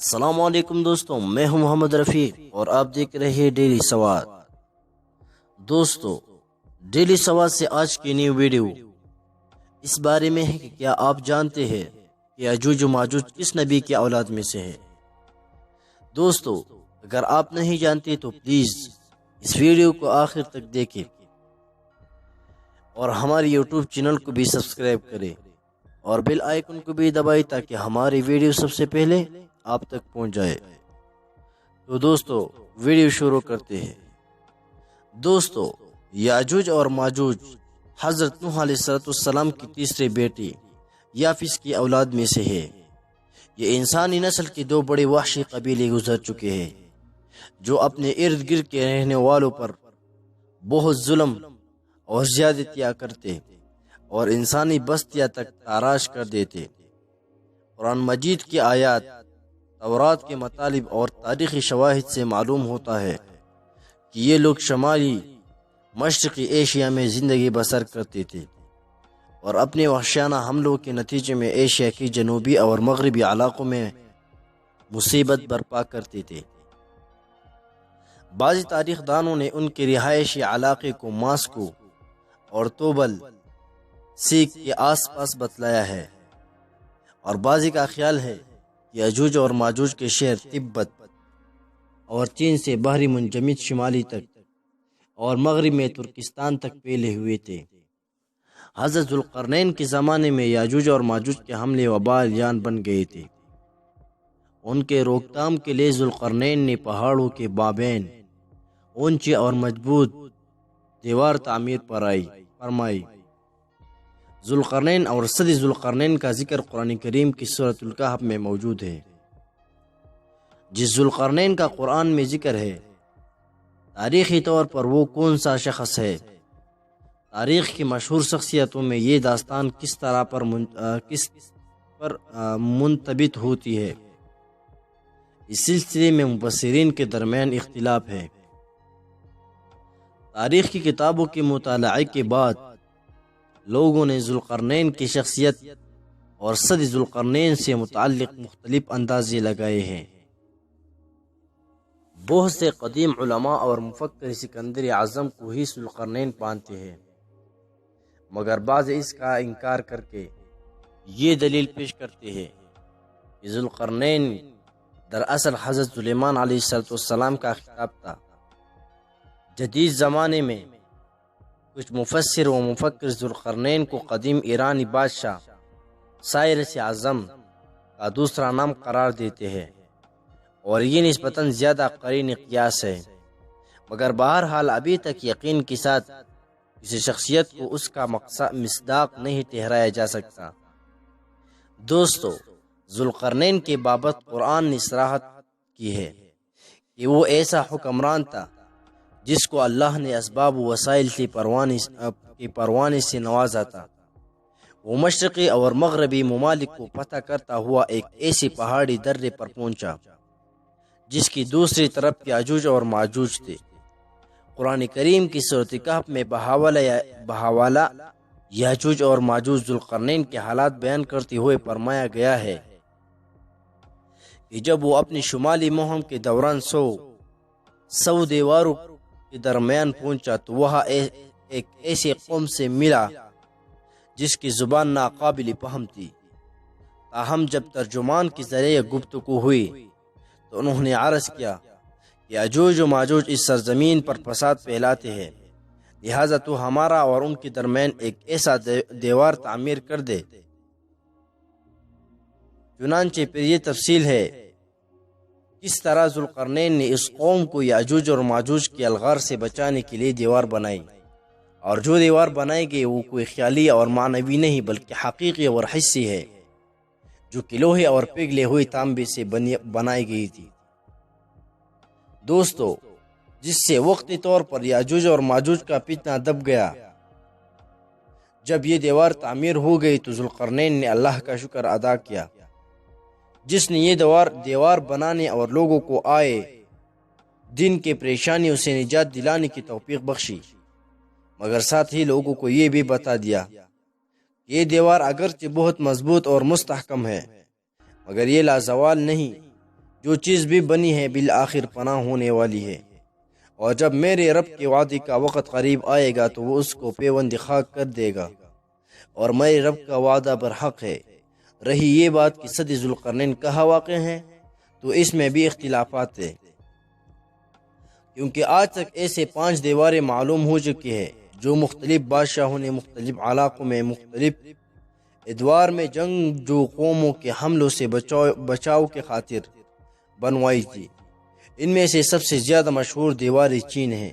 السلام علیکم دوستوں، میں ہوں محمد رفیق اور آپ دیکھ رہے ہیں ڈیلی سواد۔ دوستو، ڈیلی سواد سے آج کی نیو ویڈیو اس بارے میں ہے کہ کیا آپ جانتے ہیں کہ یاجوج و ماجوج کس نبی کی اولاد میں سے ہے؟ دوستو، اگر آپ نہیں جانتے تو پلیز اس ویڈیو کو آخر تک دیکھیں اور ہمارے یوٹیوب چینل کو بھی سبسکرائب کریں اور بیل آئیکن کو بھی دبائیں تاکہ ہماری ویڈیو سب سے پہلے آپ تک پہنچ جائے۔ تو دوستو، ویڈیو شروع کرتے ہیں۔ دوستو، یاجوج اور ماجوج حضرت نوح علیہ السلام کی تیسری بیٹی یافس کی اولاد میں سے ہے۔ یہ انسانی نسل کے دو بڑے وحشی قبیلے گزر چکے ہیں جو اپنے ارد گرد کے رہنے والوں پر بہت ظلم اور زیادتیاں کرتے اور انسانی بستیاں تک تاراش کر دیتے۔ قرآن مجید کی آیات، تورات کے مطالب اور تاریخی شواہد سے معلوم ہوتا ہے کہ یہ لوگ شمالی مشرقی ایشیا میں زندگی بسر کرتے تھے اور اپنے وحشیانہ حملوں کے نتیجے میں ایشیا کی جنوبی اور مغربی علاقوں میں مصیبت برپا کرتے تھے۔ بعض تاریخ دانوں نے ان کے رہائشی علاقے کو ماسکو اور توبل سیک کے آس پاس بتلایا ہے، اور بعضی کا خیال ہے کہ یاجوج اور ماجوج کے شہر تبت اور چین سے بحری منجمد شمالی تک اور مغرب میں ترکستان تک پھیلے ہوئے تھے۔ حضرت ذوالقرنین کے زمانے میں یاجوج اور ماجوج کے حملے وبال جان بن گئے تھے۔ ان کے روک تھام کے لیے ذوالقرنین نے پہاڑوں کے مابین اونچی اور مضبوط دیوار تعمیر فرمائی۔ ذوالقرنین اور صدی ذوالقرنین کا ذکر قرآن کریم کی سورۃ الکہف میں موجود ہے۔ جس ذوالقرنین کا قرآن میں ذکر ہے، تاریخی طور پر وہ کون سا شخص ہے؟ تاریخ کی مشہور شخصیتوں میں یہ داستان کس پر منطبق ہوتی ہے، اس سلسلے میں مفسرین کے درمیان اختلاف ہے۔ تاریخ کی کتابوں کے مطالعے کے بعد لوگوں نے ذوالقرنین کی شخصیت اور صدی ذوالقرنین سے متعلق مختلف اندازے لگائے ہیں۔ بہت سے قدیم علماء اور مفکر سکندر اعظم کو ہی ذوالقرنین مانتے ہیں، مگر بعض اس کا انکار کر کے یہ دلیل پیش کرتے ہیں کہ ذوالقرنین دراصل حضرت سلیمان علیہ السلام کا خطاب تھا۔ جدید زمانے میں کچھ مفسر و مفکر ذوالقرنین کو قدیم ایرانی بادشاہ سائرس اعظم کا دوسرا نام قرار دیتے ہیں، اور یہ نسبتاً زیادہ قرین قیاس ہے، مگر بہرحال ابھی تک یقین کے ساتھ کسی شخصیت کو اس کا مصداق نہیں ٹھہرایا جا سکتا۔ دوستو، ذوالقرنین کے بابت قرآن نے صراحت کی ہے کہ وہ ایسا حکمران تھا جس کو اللہ نے اسباب و وسائل کے پروانے سے نوازا تھا۔ وہ مشرقی اور مغربی ممالک کو فتح کرتا ہوا ایک ایسی پہاڑی درے پر پہنچا جس کی دوسری طرف یاجوج اور ماجوج تھے۔ قرآن کریم کی سورۃ کہف میں بحوالہ یاجوج اور ماجوج ذوالقرنین کے حالات بیان کرتے ہوئے فرمایا گیا ہے کہ جب وہ اپنی شمالی مہم کے دوران سو دیواروں کے درمیان پہنچا تو وہاں ایک ایسی قوم سے ملا جس کی زبان ناقابل فہم تھی۔ تاہم جب ترجمان کے ذریعے گفتگو ہوئی تو انہوں نے عرض کیا کہ یاجوج و ماجوج اس سرزمین پر فساد پھیلاتے ہیں، لہذا تو ہمارا اور ان کے درمیان ایک ایسا دیوار تعمیر کر دے۔ چنانچہ پھر یہ تفصیل ہے کس طرح ذوالقرنین نے اس قوم کو یاجوج اور ماجوج کے الغار سے بچانے کے لیے دیوار بنائی، اور جو دیوار بنائی گئی وہ کوئی خیالی اور معنوی نہیں بلکہ حقیقی اور حسی ہے، جو کہ لوہے اور پگھلے ہوئے تانبے سے بنائی گئی تھی۔ دوستو، جس سے وقتی طور پر یاجوج اور ماجوج کا فتنہ دب گیا۔ جب یہ دیوار تعمیر ہو گئی تو ذوالقرنین نے اللہ کا شکر ادا کیا جس نے یہ دیوار بنانے اور لوگوں کو آئے دن کے پریشانیوں سے نجات دلانے کی توفیق بخشی، مگر ساتھ ہی لوگوں کو یہ بھی بتا دیا کہ یہ دیوار اگرچہ بہت مضبوط اور مستحکم ہے، مگر یہ لازوال نہیں جو چیز بھی بنی ہے بالآخر پناہ ہونے والی ہے، اور جب میرے رب کے وعدے کا وقت قریب آئے گا تو وہ اس کو پیوند خاک کر دے گا، اور میرے رب کا وعدہ برحق ہے۔ رہی یہ بات کہ صد ذوالقرنین کہاں واقع ہے، تو اس میں بھی اختلافات ہیں، کیونکہ آج تک ایسے 5 دیواریں معلوم ہو چکی ہیں جو مختلف بادشاہوں نے مختلف علاقوں میں مختلف ادوار میں جنگ جو قوموں کے حملوں سے بچاؤ کے خاطر بنوائی تھی۔ ان میں سے سب سے زیادہ مشہور دیوار چین ہے،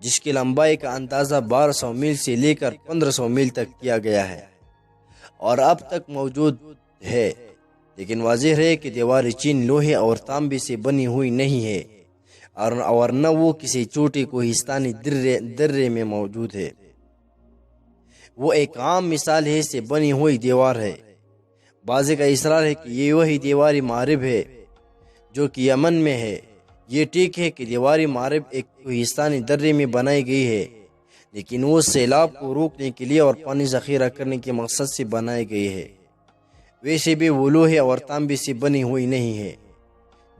جس کی لمبائی کا اندازہ 1200 میل سے لے کر 1500 میل تک کیا گیا ہے اور اب تک موجود ہے، لیکن واضح ہے کہ دیوار چین لوہے اور تانبے سے بنی ہوئی نہیں ہے، اور نہ وہ کسی چھوٹے کوہستانی درے میں موجود ہے۔ وہ ایک عام مثال ہے سے بنی ہوئی دیوار ہے۔ بعض کا اصرار ہے کہ یہ وہی دیوار معرب ہے جو کہ یمن میں ہے۔ یہ ٹھیک ہے کہ دیوار معرب ایک کوہستانی درے میں بنائی گئی ہے، لیکن وہ سیلاب کو روکنے کے لیے اور پانی ذخیرہ کرنے کے مقصد سے بنائی گئی ہے۔ ویسے بھی وہ لوہے اور تانبے سے بنی ہوئی نہیں ہے،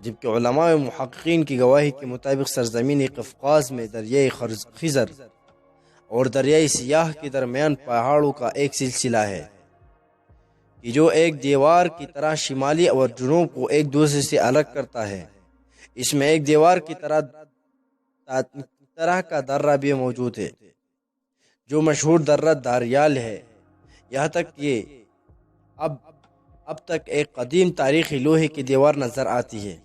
جبکہ علماء و محققین کی گواہی کے مطابق سرزمین قفقاز میں دریائے خزر اور دریائے سیاہ کے درمیان پہاڑوں کا ایک سلسلہ ہے کہ جو ایک دیوار کی طرح شمالی اور جنوب کو ایک دوسرے سے الگ کرتا ہے۔ اس میں ایک دیوار کی طرح کا درہ بھی موجود ہے جو مشہور درہ داریال ہے، یہاں تک کہ اب تک ایک قدیم تاریخی لوہے کی دیوار نظر آتی ہے۔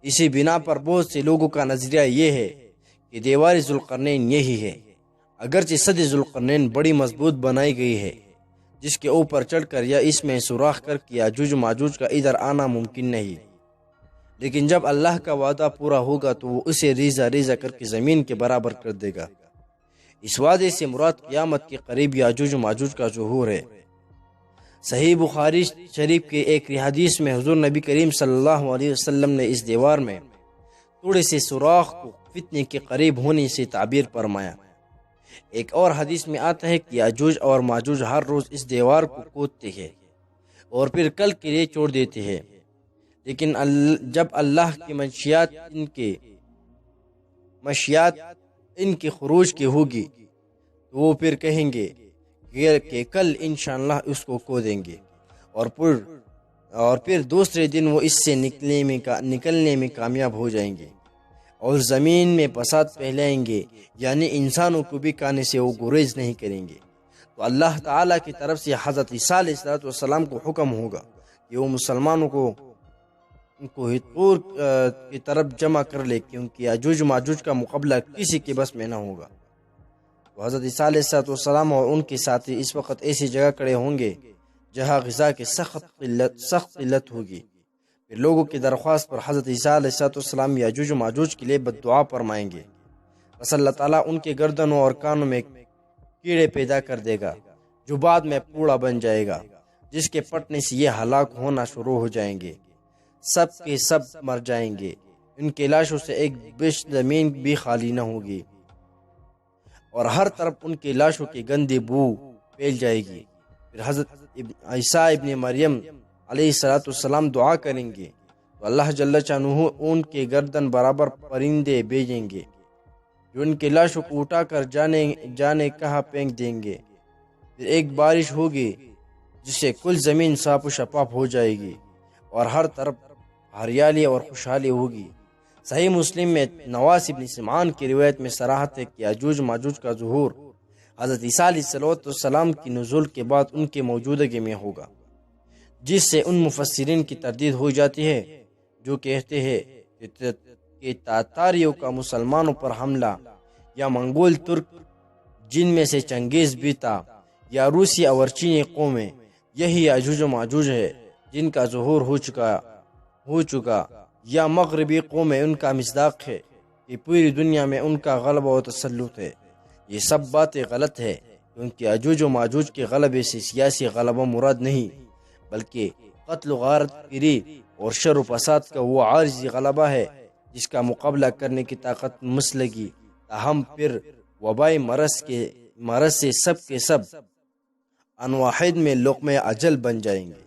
اسی بنا پر بہت سے لوگوں کا نظریہ یہ ہے کہ دیوار ذوالقرنین یہی ہے، اگرچہ صد ذوالقرنین بڑی مضبوط بنائی گئی ہے، جس کے اوپر چڑھ کر یا اس میں سوراخ کر کے یاجوج و ماجوج کا ادھر آنا ممکن نہیں، لیکن جب اللہ کا وعدہ پورا ہوگا تو وہ اسے ریزہ ریزہ کر کے زمین کے برابر کر دے گا۔ اس وعدے سے مراد قیامت کے قریب یاجوج و ماجوج کا ظہور ہے۔ صحیح بخاری شریف کے ایک حدیث میں حضور نبی کریم صلی اللہ علیہ وسلم نے اس دیوار میں تھوڑے سے سوراخ کو فتنے کے قریب ہونے سے تعبیر فرمایا۔ ایک اور حدیث میں آتا ہے کہ یاجوج اور ماجوج ہر روز اس دیوار کو کودتے ہیں اور پھر کل کے لیے چھوڑ دیتے ہیں، لیکن جب اللہ کی مشیات ان کے خروج کی ہوگی تو وہ پھر کہیں گے کہ کل انشاءاللہ اس کو کودیں گے، اور پھر دوسرے دن وہ اس سے نکلنے میں کامیاب ہو جائیں گے اور زمین میں فساد پھیلائیں گے، یعنی انسانوں کو بھی کھانے سے وہ گریز نہیں کریں گے۔ تو اللہ تعالیٰ کی طرف سے حضرت عیسیٰ علیہ السلام کو حکم ہوگا کہ وہ مسلمانوں کو طور کی طرف جمع کر لے، کیونکہ یاجوج ماجوج کا مقابلہ کسی کے بس میں نہ ہوگا۔ تو حضرت عیسیٰ علیہ السلام اور ان کے ساتھی اس وقت ایسی جگہ کھڑے ہوں گے جہاں غذا کی سخت قلت ہوگی۔ پھر لوگوں کی درخواست پر حضرت عیسیٰ علیہ السلام یاجوج و ماجوج کے لیے بد دعا فرمائیں گے، بس اللہ تعالیٰ ان کے گردنوں اور کانوں میں کیڑے پیدا کر دے گا جو بعد میں پوڑا بن جائے گا، جس کے پھٹنے سے یہ ہلاک ہونا شروع ہو جائیں گے، سب کے سب مر جائیں گے، ان کی لاشوں سے ایک بش زمین بھی خالی نہ ہوگی، اور ہر طرف ان کی لاشوں کی گندی بو پھیل جائے گی۔ پھر حضرت عیسیٰ ابن مریم علیہ السلام دعا کریں گے تو اللہ جل شانہ ان کے گردن برابر پرندے بھیجیں گے جو ان کی لاشوں کو اٹھا کر جانے کہاں پھینک دیں گے۔ پھر ایک بارش ہوگی جس سے کل زمین صاف و شفاف ہو جائے گی اور ہر طرف ہریالی اور خوشحالی ہوگی۔ صحیح مسلم میں نواس ابن سمعان کی روایت میں صراحت ہے کہ یاجوج ماجوج کا ظہور حضرت عیسیٰ علیہ السلام کی نزول کے بعد ان کے موجودگی میں ہوگا، جس سے ان مفسرین کی تردید ہو جاتی ہے جو کہتے ہیں کہ تاتاریوں کا مسلمانوں پر حملہ یا منگول ترک جن میں سے چنگیز بھی تھا یا روسی اور چینی قومیں، یہی یاجوج و ماجوج ہے جن کا ظہور ہو چکا، یا مغربی قومیں ان کا مصداق ہے کہ پوری دنیا میں ان کا غلبہ و تسلط ہے۔ یہ سب باتیں غلط ہے، کیونکہ یاجوج و ماجوج کے غلبے سے سیاسی غلبہ مراد نہیں، بلکہ قتل و غارت گری اور شر و فساد کا وہ عارضی غلبہ ہے جس کا مقابلہ کرنے کی طاقت مسلگی، تاہم پھر وبائی مرض سے سب کے سب ان واحد میں لقمہ اجل بن جائیں گے۔